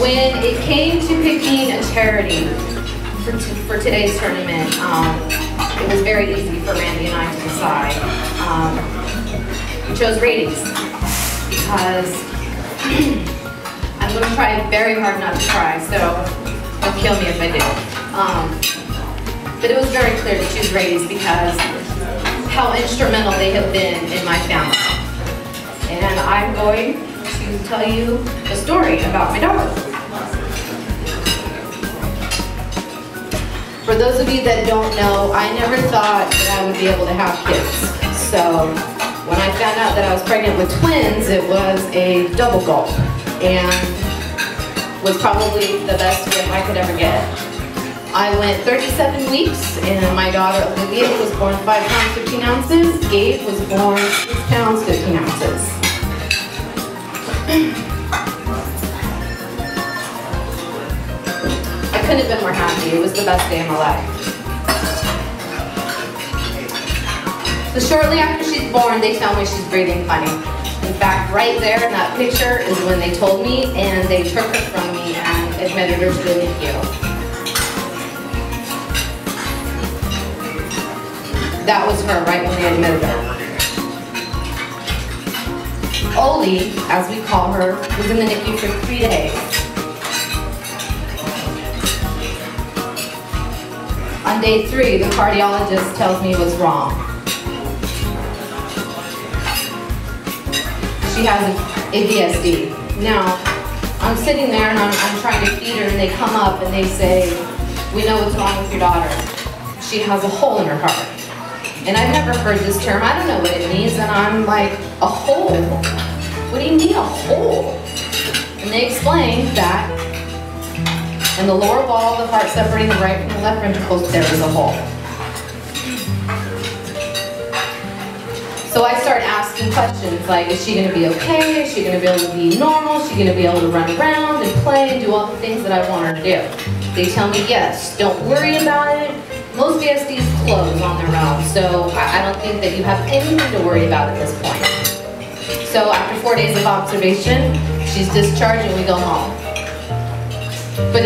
When it came to picking a charity for today's tournament, it was very easy for Randy and I to decide. We chose Rady's because I'm going to try very hard not to cry, so don't kill me if I do. But it was very clear to choose Rady's because how instrumental they have been in my family. And I'm going to tell you a story about my daughter. For those of you that don't know, I never thought that I would be able to have kids. So when I found out that I was pregnant with twins, it was a double gulp and was probably the best gift I could ever get. I went 37 weeks and my daughter Olivia was born 5 pounds 15 ounces. Gabe was born 6 pounds 15 ounces. I couldn't have been more happy. It was the best day of my life. So shortly after she's born, they tell me she's breathing funny. In fact, right there in that picture is when they told me, and they took her from me and admitted her to the NICU. That was her right when they admitted her. Oli, as we call her, was in the NICU for 3 days. On day 3, the cardiologist tells me what's wrong. She has a VSD. Now, I'm sitting there and I'm trying to feed her and they come up and they say, "We know what's wrong with your daughter. She has a hole in her heart." And I've never heard this term. I don't know what it means. And I'm like, a hole? What do you mean a hole? And they explained that in the lower wall of the heart separating the right from the left ventricles, there was a hole. So I start asking questions like, is she going to be okay? Is she going to be able to be normal? Is she going to be able to run around and play and do all the things that I want her to do? They tell me, yes, don't worry about it. Most VSDs close on their own, so I don't think that you have anything to worry about at this point. So after 4 days of observation, she's discharged and we go home. But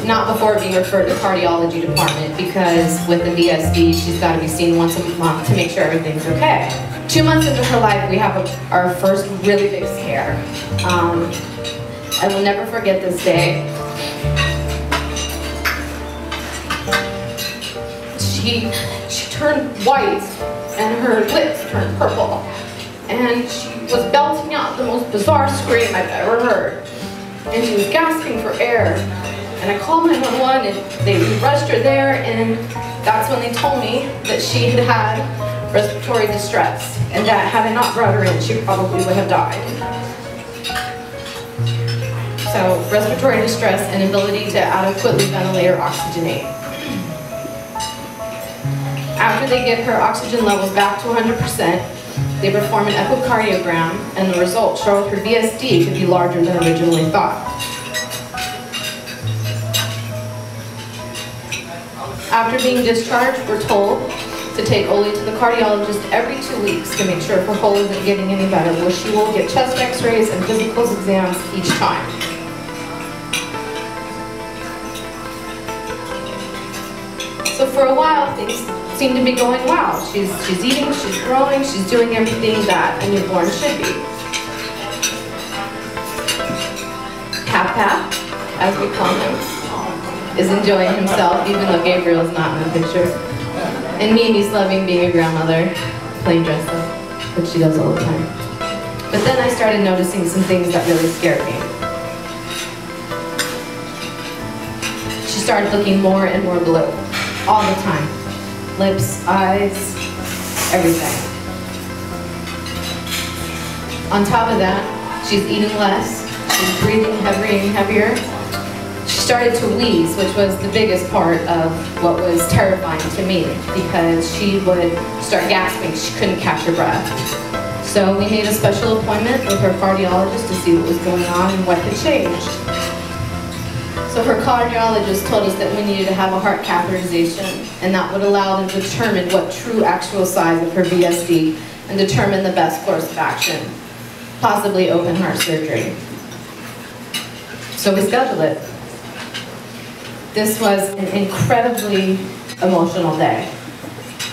not before being referred to the cardiology department, because with the VSD, she's got to be seen once a month to make sure everything's okay. 2 months into her life, we have our first really big scare. I will never forget this day. She turned white and her lips turned purple. And she was belting out the most bizarre scream I've ever heard. And she was gasping for air. And I called 911 and they rushed her there, and that's when they told me that she had had respiratory distress and that had I not brought her in, she probably would have died. So respiratory distress and inability to adequately ventilate or oxygenate. After they get her oxygen levels back to 100%, they perform an echocardiogram, and the results show her VSD could be larger than originally thought. After being discharged, we're told to take Oli to the cardiologist every 2 weeks to make sure if her hole isn't getting any better, where she will get chest x-rays and physicals exams each time. So for a while, things seem to be going well. She's eating, she's growing, she's doing everything that a newborn should be. Pap, as we call him, is enjoying himself, even though Gabriel's not in the picture. And Mimi's loving being a grandmother, playing dress up, which she does all the time. But then I started noticing some things that really scared me. She started looking more and more blue, all the time. Lips, eyes, everything. On top of that, she's eating less, she's breathing heavier and heavier. She started to wheeze, which was the biggest part of what was terrifying to me, because she would start gasping, she couldn't catch her breath. So we made a special appointment with her cardiologist to see what was going on and what had changed. So her cardiologist told us that we needed to have a heart catheterization, and that would allow them to determine what true actual size of her VSD and determine the best course of action, possibly open heart surgery. So we scheduled it. This was an incredibly emotional day.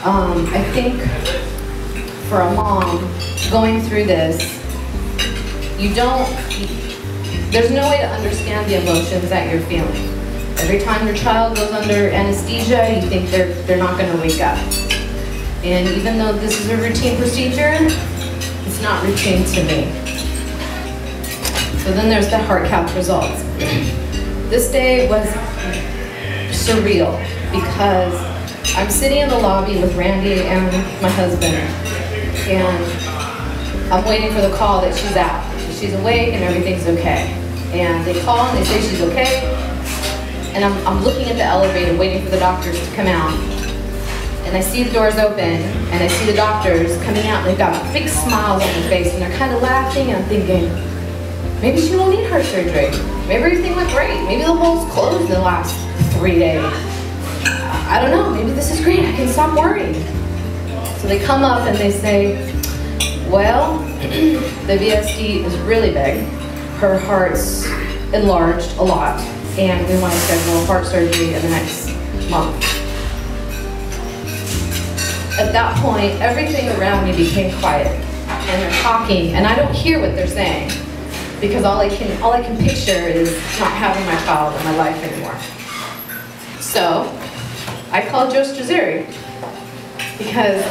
I think for a mom going through this, there's no way to understand the emotions that you're feeling. Every time your child goes under anesthesia, you think they're not going to wake up. And even though this is a routine procedure, it's not routine to me. So then there's the heart cath results. This day was surreal because I'm sitting in the lobby with Randy and my husband, and I'm waiting for the call that she's out. She's awake and everything's okay. And they call and they say she's okay, and I'm looking at the elevator waiting for the doctors to come out. And I see the doors open, and I see the doctors coming out, and they've got big smiles on their face, and they're kind of laughing, and I'm thinking, maybe she won't need heart surgery. Maybe everything went great. Maybe the hole's closed the last 3 days. I don't know, maybe this is great, I can stop worrying. So they come up and they say, well, the VSD is really big. Her heart's enlarged a lot, and we want to schedule heart surgery in the next month. At that point, everything around me became quiet, and they're talking, and I don't hear what they're saying, because all I can picture is not having my child in my life anymore. So I called Joe Strazzeri, because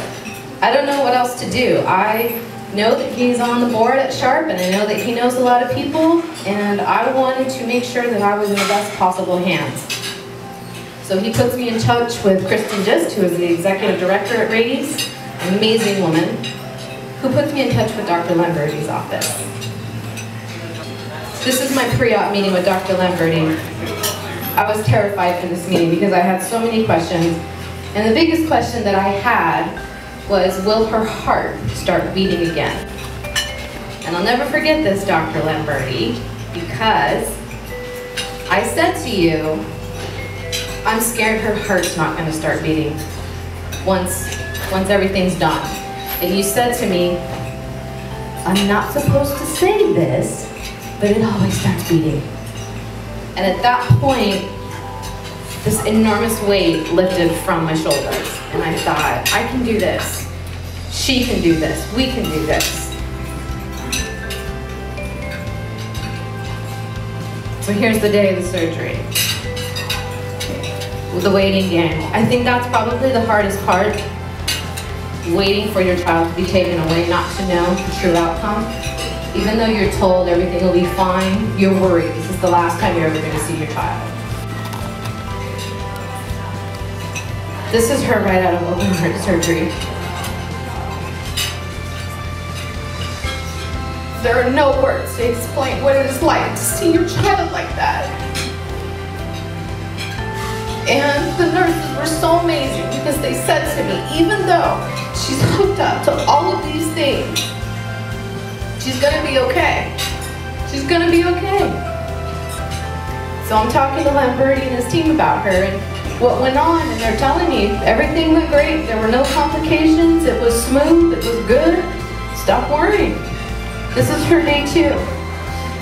I don't know what else to do. I know that he's on the board at Sharp, and I know that he knows a lot of people, and I wanted to make sure that I was in the best possible hands. So he puts me in touch with Kristen Gist, who is the executive director at Rady's, an amazing woman, who puts me in touch with Dr. Lamberti's office. This is my pre-op meeting with Dr. Lamberti. I was terrified for this meeting because I had so many questions, and the biggest question that I had was, will her heart start beating again? And I'll never forget this, Dr. Lamberti, because I said to you, I'm scared her heart's not going to start beating once everything's done. And you said to me, I'm not supposed to say this, but it always starts beating. And at that point, this enormous weight lifted from my shoulders. And I thought, I can do this. She can do this. We can do this. So here's the day of the surgery. The waiting game. I think that's probably the hardest part. Waiting for your child to be taken away, not to know the true outcome. Even though you're told everything will be fine, you're worried. This is the last time you're ever going to see your child. This is her right out of open heart surgery. There are no words to explain what it is like to see your child like that. And the nurses were so amazing because they said to me, even though she's hooked up to all of these things, she's gonna be okay. She's gonna be okay. So I'm talking to Lamberti and his team about her and what went on, and they're telling me everything went great. There were no complications. It was smooth. It was good. Stop worrying. This is her day 2.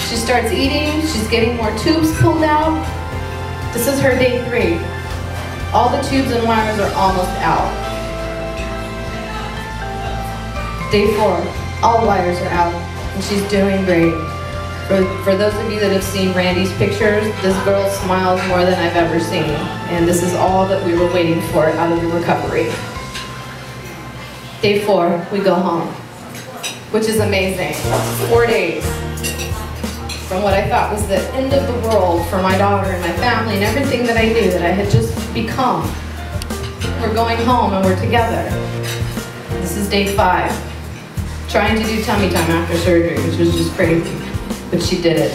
She starts eating. She's getting more tubes pulled out. This is her day 3. All the tubes and wires are almost out. Day 4, all wires are out, and she's doing great. For those of you that have seen Randy's pictures, this girl smiles more than I've ever seen, and this is all that we were waiting for out of the recovery. Day 4, we go home, which is amazing. 4 days from what I thought was the end of the world for my daughter and my family and everything that I knew that I had just become. We're going home and we're together. This is day 5. Trying to do tummy time after surgery, which was just crazy, but she did it.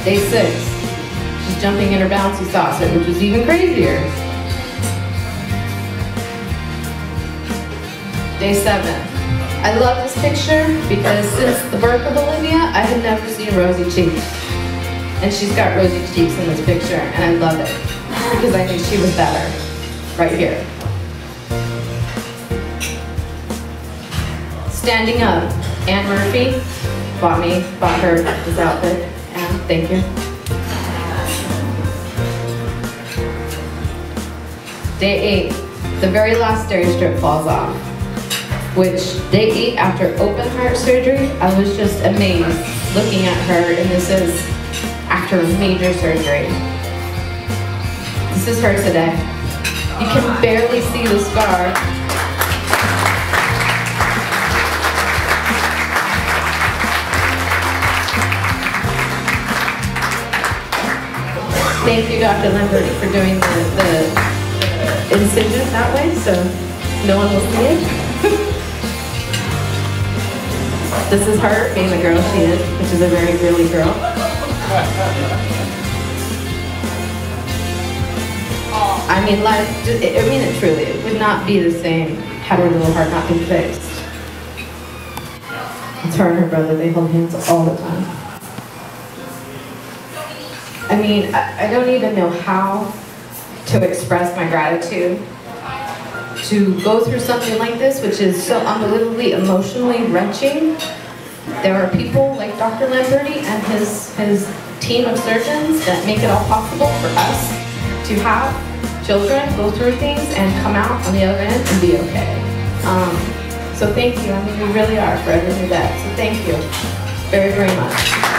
Day 6, she's jumping in her bouncy saucer, which was even crazier. Day 7. I love this picture because since the birth of Olivia, I had never seen rosy cheeks. And she's got rosy cheeks in this picture, and I love it because I knew she was better right here. Standing up, Ann Murphy, bought her this outfit. And thank you. Day 8, the very last dairy strip falls off. Which day 8 after open heart surgery, I was just amazed looking at her, and this is after a major surgery. This is her today. You can barely see the scar. Thank you, Dr. Lambert, for doing the incision that way, so no one will see it. This is her being the girl she is, which is a very girly girl. I mean, life, it truly, it would not be the same had her little heart not been fixed. It's her and her brother, they hold hands all the time. I mean, I don't even know how to express my gratitude to go through something like this, which is so unbelievably emotionally wrenching. There are people like Dr. Lamberti and his team of surgeons that make it all possible for us to have children go through things and come out on the other end and be okay. So thank you. I mean, we really are forever do that. So thank you very, very much.